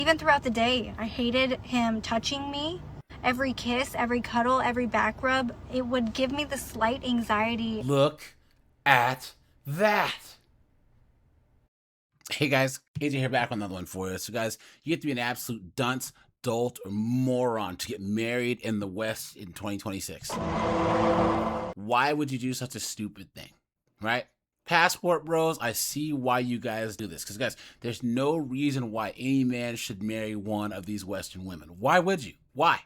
Even throughout the day, I hated him touching me. Every kiss, every cuddle, every back rub, it would give me the slight anxiety. Look at that. Hey guys, AJ here, back on another one for you. So guys, you have to be an absolute dunce, dolt, or moron to get married in the West in 2026. Why would you do such a stupid thing, right? Passport bros, I see why you guys do this. Because guys, there's no reason why any man should marry one of these Western women. Why would you? Why?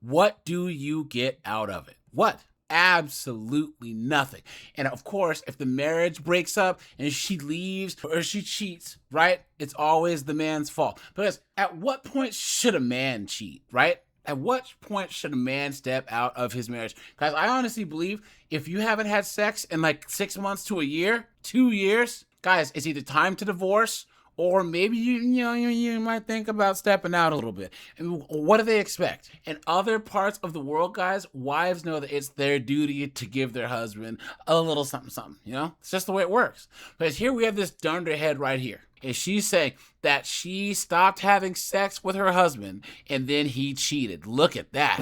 What do you get out of it? What? Absolutely nothing. And of course, if the marriage breaks up and she leaves or she cheats, right? It's always the man's fault. Because at what point should a man cheat, right? At what point should a man step out of his marriage? Guys, I honestly believe if you haven't had sex in like 6 months to a year, 2 years, guys, it's either time to divorce or maybe you might think about stepping out a little bit. And what do they expect? In other parts of the world, guys, wives know that it's their duty to give their husband a little something, something, you know? It's just the way it works. But here we have this dunderhead right here. And she's saying that she stopped having sex with her husband and then he cheated. Look at that.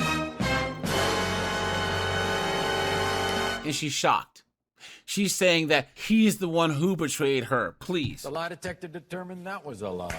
And she's shocked. She's saying that he's the one who betrayed her. Please. The lie detector determined that was a lie.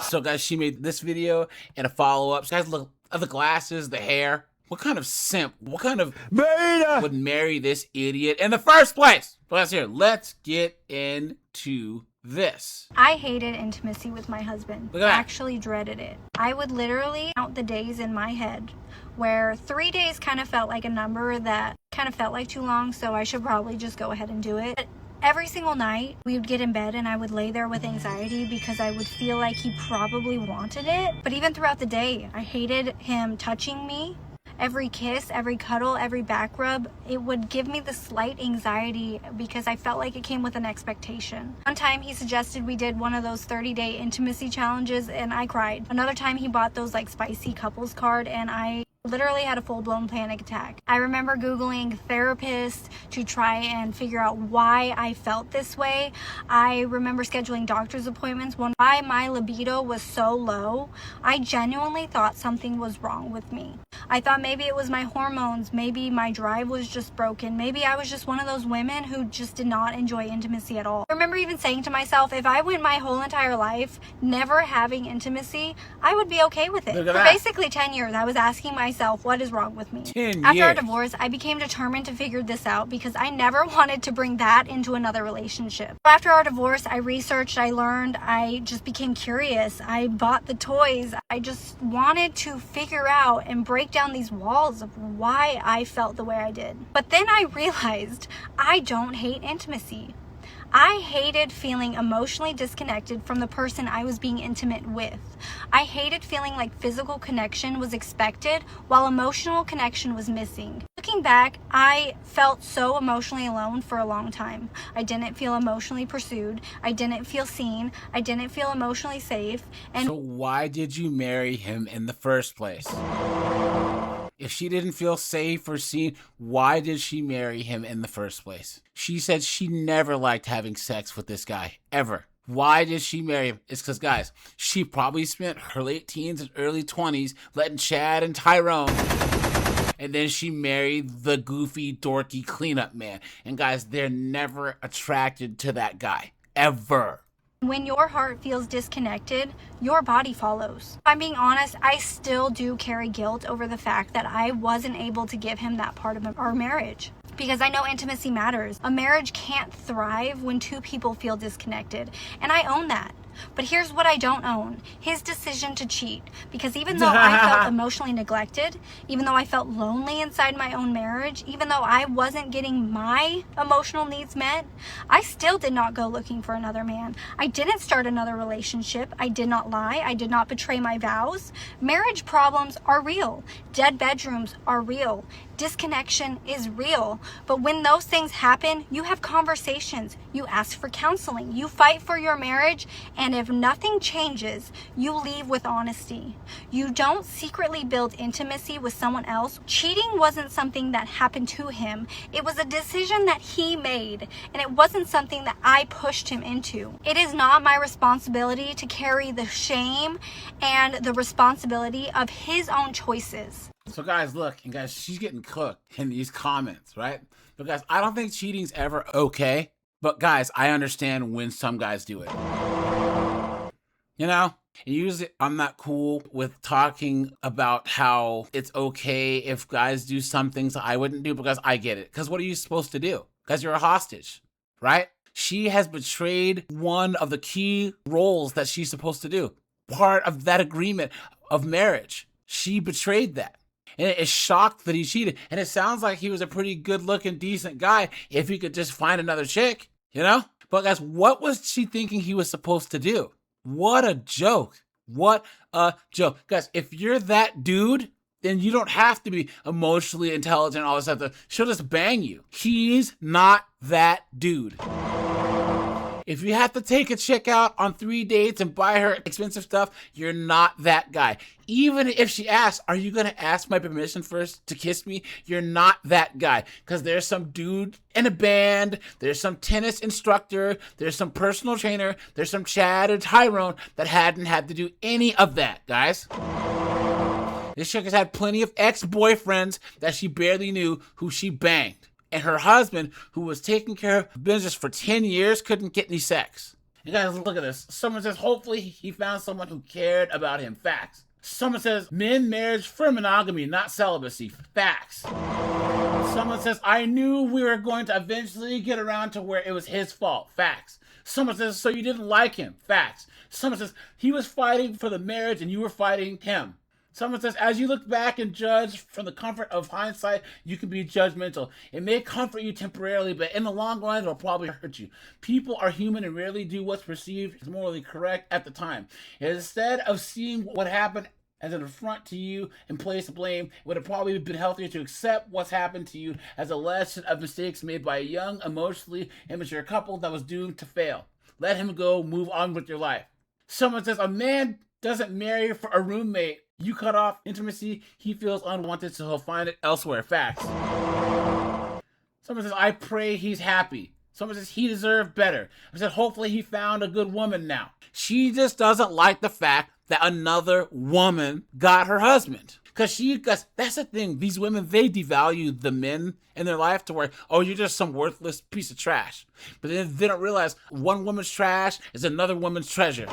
So guys, she made this video and a follow-up. So guys, look at the glasses, the hair. What kind of simp, what kind of beta would marry this idiot in the first place? But let's hear, let's get into this. I hated intimacy with my husband. Look at that. I actually dreaded it. I would literally count the days in my head where 3 days kind of felt like a number that kind of felt like too long, so I should probably just go ahead and do it. But every single night we would get in bed and I would lay there with anxiety because I would feel like he probably wanted it. But even throughout the day, I hated him touching me. Every kiss, every cuddle, every back rub, it would give me the slight anxiety because I felt like it came with an expectation. One time he suggested we did one of those 30-day intimacy challenges and I cried. Another time he bought those like spicy couples card and I literally had a full-blown panic attack. I remember Googling therapists to try and figure out why I felt this way. I remember scheduling doctor's appointments when why my libido was so low. I genuinely thought something was wrong with me. I thought maybe it was my hormones, maybe my drive was just broken, maybe I was just one of those women who just did not enjoy intimacy at all. I remember even saying to myself, if I went my whole entire life never having intimacy, I would be okay with it. For basically 10 years, I was asking myself, what is wrong with me? After our divorce, I became determined to figure this out because I never wanted to bring that into another relationship. After our divorce, I researched, I learned, I just became curious. I bought the toys. I just wanted to figure out and break down these walls of why I felt the way I did. But then I realized I don't hate intimacy. I hated feeling emotionally disconnected from the person I was being intimate with. I hated feeling like physical connection was expected while emotional connection was missing. Looking back, I felt so emotionally alone for a long time. I didn't feel emotionally pursued. I didn't feel seen. I didn't feel emotionally safe. And so why did you marry him in the first place? If she didn't feel safe or seen, why did she marry him in the first place? She said she never liked having sex with this guy, ever. Why did she marry him? It's because, guys, she probably spent her late teens and early 20s letting Chad and Tyrone, and then she married the goofy, dorky cleanup man. And guys, they're never attracted to that guy, ever. When your heart feels disconnected, your body follows. If I'm being honest, I still do carry guilt over the fact that I wasn't able to give him that part of our marriage. Because I know intimacy matters. A marriage can't thrive when two people feel disconnected. And I own that. But here's what I don't own. His decision to cheat. Because even though I felt emotionally neglected, even though I felt lonely inside my own marriage, even though I wasn't getting my emotional needs met, I still did not go looking for another man. I didn't start another relationship. I did not lie. I did not betray my vows. Marriage problems are real. Dead bedrooms are real. Disconnection is real. But when those things happen, you have conversations. You ask for counseling. You fight for your marriage. And And if nothing changes, you leave with honesty. You don't secretly build intimacy with someone else. Cheating wasn't something that happened to him. It was a decision that he made, and it wasn't something that I pushed him into. It is not my responsibility to carry the shame and the responsibility of his own choices. So guys, look, and guys, she's getting cooked in these comments, right? But guys, I don't think cheating's ever okay. But guys, I understand when some guys do it. You know? And usually I'm not cool with talking about how it's okay if guys do some things I wouldn't do, because I get it. Because what are you supposed to do? Because you're a hostage, right? She has betrayed one of the key roles that she's supposed to do. Part of that agreement of marriage. She betrayed that. And it is shocked that he cheated. And it sounds like he was a pretty good looking, decent guy if he could just find another chick, you know? But guys, what was she thinking he was supposed to do? What a joke. What a joke. Guys, if you're that dude, then you don't have to be emotionally intelligent, all this stuff. She'll just bang you. He's not that dude. If you have to take a chick out on 3 dates and buy her expensive stuff, you're not that guy. Even if she asks, are you going to ask my permission first to kiss me? You're not that guy. Because there's some dude in a band, there's some tennis instructor, there's some personal trainer, there's some Chad or Tyrone that hadn't had to do any of that, guys. This chick has had plenty of ex-boyfriends that she barely knew who she banged. And her husband, who was taking care of business for 10 years, couldn't get any sex. You guys, look at this. Someone says, hopefully he found someone who cared about him. Facts. Someone says, men marriage for monogamy, not celibacy. Facts. Someone says, I knew we were going to eventually get around to where it was his fault. Facts. Someone says, so you didn't like him. Facts. Someone says, he was fighting for the marriage and you were fighting him. Someone says, as you look back and judge from the comfort of hindsight, you can be judgmental. It may comfort you temporarily, but in the long run, it'll probably hurt you. People are human and rarely do what's perceived as morally correct at the time. Instead of seeing what happened as an affront to you and place blame, it would have probably been healthier to accept what's happened to you as a lesson of mistakes made by a young, emotionally immature couple that was doomed to fail. Let him go, move on with your life. Someone says, a man doesn't marry for a roommate. You cut off intimacy, he feels unwanted, so he'll find it elsewhere. Facts. Someone says, I pray he's happy. Someone says, he deserved better. I said, hopefully he found a good woman now. She just doesn't like the fact that another woman got her husband. Because that's the thing. These women, they devalue the men in their life to where, oh, you're just some worthless piece of trash. But then they don't realize one woman's trash is another woman's treasure.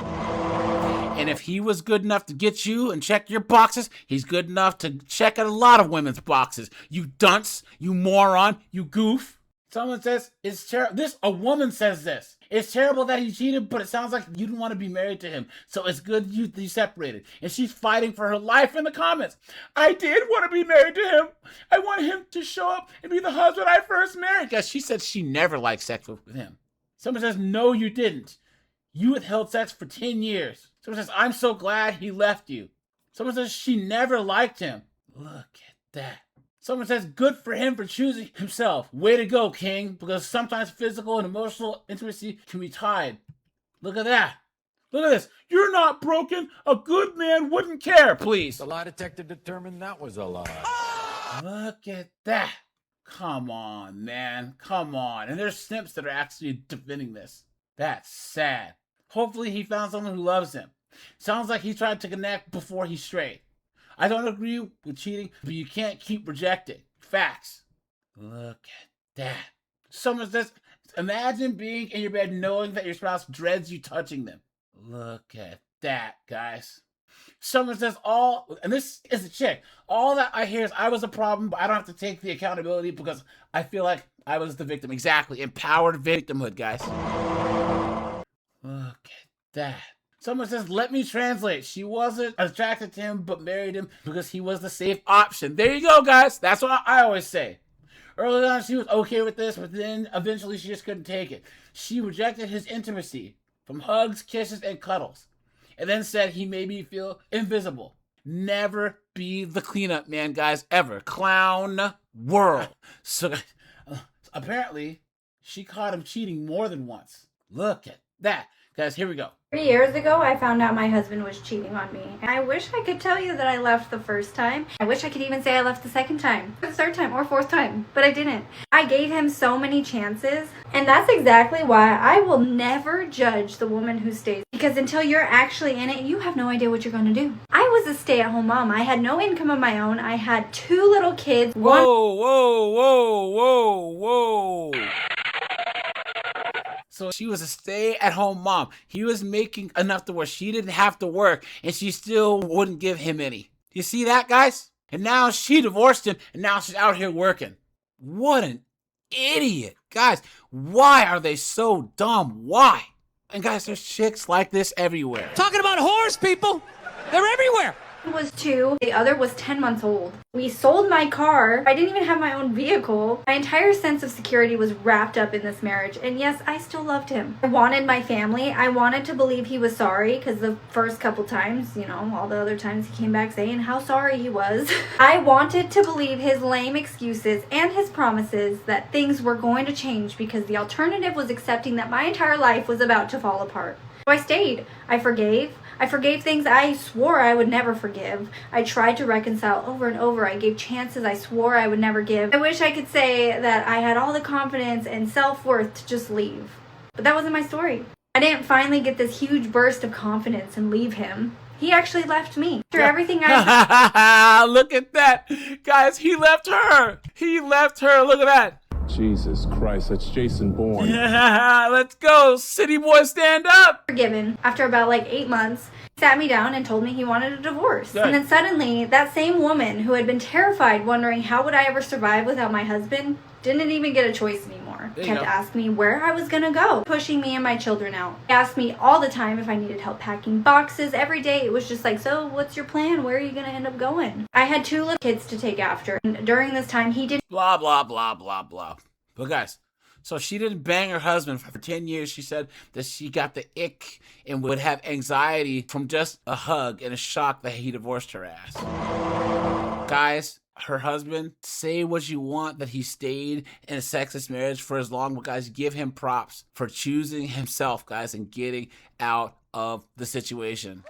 And if he was good enough to get you and check your boxes, he's good enough to check a lot of women's boxes. You dunce, you moron, you goof. Someone says, it's terrible. A woman says this. It's terrible that he cheated, but it sounds like you didn't want to be married to him. So it's good you separated. And she's fighting for her life in the comments. I did want to be married to him. I want him to show up and be the husband I first married. Because she said she never liked sex with him. Someone says, no, you didn't. You withheld sex for 10 years. Someone says, I'm so glad he left you. Someone says, she never liked him. Look at that. Someone says, good for him for choosing himself. Way to go, King. Because sometimes physical and emotional intimacy can be tied. Look at that. Look at this. You're not broken. A good man wouldn't care, please. The lie detector determined that was a lie. Look at that. Come on, man. Come on. And there's simps that are actually defending this. That's sad. Hopefully he found someone who loves him. Sounds like he tried to connect before he strayed. I don't agree with cheating, but you can't keep rejecting. Facts. Look at that. Someone says, imagine being in your bed knowing that your spouse dreads you touching them. Look at that, guys. Someone says and this is a chick, all that I hear is I was a problem, but I don't have to take the accountability because I feel like I was the victim. Exactly. Empowered victimhood, guys. Look at that. Someone says, let me translate. She wasn't attracted to him, but married him because he was the safe option. There you go, guys. That's what I always say. Early on, she was okay with this, but then eventually she just couldn't take it. She rejected his intimacy from hugs, kisses, and cuddles, and then said he made me feel invisible. Never be the cleanup man, guys, ever. Clown world. So apparently, she caught him cheating more than once. Look at that. Guys, here we go. 3 years ago, I found out my husband was cheating on me. And I wish I could tell you that I left the first time. I wish I could even say I left the second time, or the third time, or fourth time, but I didn't. I gave him so many chances, and that's exactly why I will never judge the woman who stays. Because until you're actually in it, you have no idea what you're going to do. I was a stay-at-home mom. I had no income of my own. I had 2 little kids. Whoa, whoa, whoa, whoa, whoa. So she was a stay-at-home mom. He was making enough to where she didn't have to work, and she still wouldn't give him any. You see that, guys? And now she divorced him, and now she's out here working. What an idiot. Guys, why are they so dumb? Why? And guys, there's chicks like this everywhere. Talking about whores, people. They're everywhere. Was 2, the other was 10 months old. We sold my car. I didn't even have my own vehicle. My entire sense of security was wrapped up in this marriage, and yes, I still loved him. I wanted my family. I wanted to believe he was sorry, because the first couple times, you know, all the other times he came back saying how sorry he was. I wanted to believe his lame excuses and his promises that things were going to change, because the alternative was accepting that my entire life was about to fall apart. So I stayed. I forgave. I forgave things I swore I would never forgive. I tried to reconcile over and over. I gave chances I swore I would never give. I wish I could say that I had all the confidence and self-worth to just leave. But that wasn't my story. I didn't finally get this huge burst of confidence and leave him. He actually left me. After everything I... Look at that. Guys, he left her. He left her. Look at that. Jesus Christ, that's Jason Bourne. Yeah, let's go. City boy, stand up. Forgiven. After about like 8 months, he sat me down and told me he wanted a divorce. Good. And then suddenly, that same woman who had been terrified, wondering how would I ever survive without my husband, didn't even get a choice anymore. Kept asking me where I was gonna go, pushing me and my children out. He asked me all the time if I needed help packing boxes. Every day it was just like, so what's your plan? Where are you gonna end up going? I had 2 little kids to take after. And during this time, he didn't... Blah, blah, blah, blah, blah. But guys, so she didn't bang her husband for 10 years. She said that she got the ick and would have anxiety from just a hug and a shock that he divorced her ass. Guys, her husband, say what you want that he stayed in a sexless marriage for as long, but guys, give him props for choosing himself, guys, and getting out of the situation.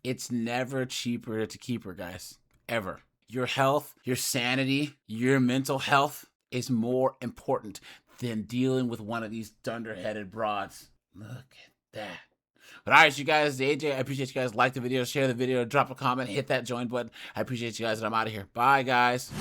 It's never cheaper to keep her, guys. Ever. Your health, your sanity, your mental health is more important than dealing with one of these dunderheaded broads. Look at that. But all right, you guys, AJ, I appreciate you guys. Like the video, share the video, drop a comment, hit that join button. I appreciate you guys, and I'm out of here. Bye, guys.